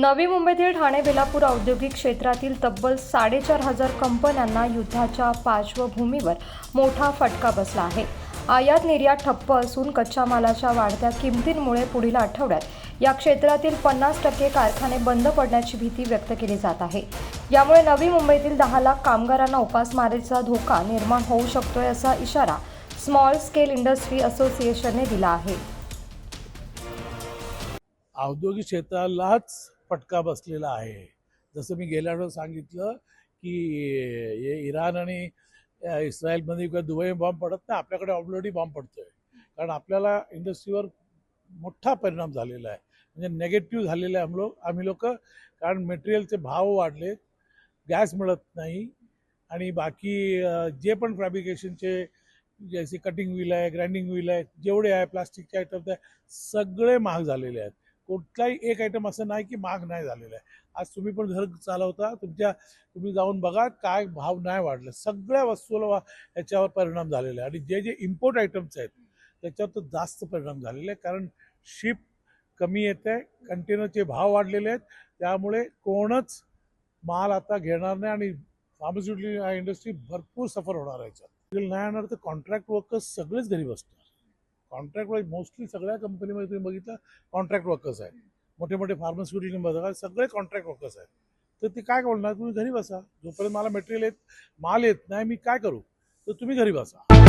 नवी मुंबईतील ठाणे बेलापूर औद्योगिक क्षेत्रातील तब्बल 4,500 कंपन्यांना युद्धाच्या पार्श्वभूमीवर मोठा फटका बसला आहे। आयात निर्यात ठप्प असून कच्च्या मालाच्या वाढत्या किमतींमुळे पुढील आठवड्यात या क्षेत्रातील 50% कारखाने बंद पडण्याची भीती व्यक्त केली जात आहे। यामुळे नवी मुंबईतील 10 लाख कामगारांना उपासमारीचा धोका निर्माण होऊ शकतोय असा इशारा स्मॉल स्केल इंडस्ट्री असोसिएशनने दिला आहे। औद्योगिक क्षेत्रालाच फटका बसलेला आहे। जसं मी गेल्या वेळेस सांगितलं की इराण आणि इस्रायलमध्ये किंवा दुबई बॉम्ब पडत नाही, आपल्याकडे ऑलरेडी बॉम्ब पडतोय। कारण आपल्याला इंडस्ट्रीवर मोठा परिणाम झालेला आहे, म्हणजे नेगेटिव्ह झालेला आहे आम्ही लोक। कारण मटेरियलचे भाव वाढले, गॅस मिळत नाही आणि बाकी जे पण फॅब्रिकेशनचे जसे कटिंग व्हील आहे, ग्राइंडिंग व्हील आहे, जेवढे आहे प्लास्टिकचे आयटम्स आहे, सगळे महाग झालेले आहेत। कुठलाही एक आयटम असं नाही की महाग नाही झालेलं आहे। आज तुम्ही पण घर चालवता, तुम्ही जाऊन बघा काय भाव नाही वाढले, सगळ्या वस्तूला याच्यावर परिणाम झालेला आहे। आणि जे जे इम्पोर्ट आयटम्स आहेत त्याच्यावर तर जास्त परिणाम झालेले आहे, कारण शिप कमी येत आहे, कंटेनरचे भाव वाढलेले आहेत, त्यामुळे कोणच माल आता घेणार नाही आणि फार्मास्युटिकल इंडस्ट्री भरपूर सफर होणार आहे। याच्यात नाही येणार तर कॉन्ट्रॅक्ट वर्कर्स सगळेच घरी बसतात। कॉन्ट्रॅक्ट वर्क मोस्टली सगळ्या कंपनीमध्ये तुम्ही बघितलं कॉन्ट्रॅक्ट वर्कर्स आहेत, मोठे मोठे फार्मास्युटिकल बघा सगळे कॉन्ट्रॅक्ट वर्कर्स आहेत। तर ते काय बोलणार, तुम्ही घरी बसा, जोपर्यंत मला मटेरियल माल येत नाही मी काय करू, तर तुम्ही घरी बसा।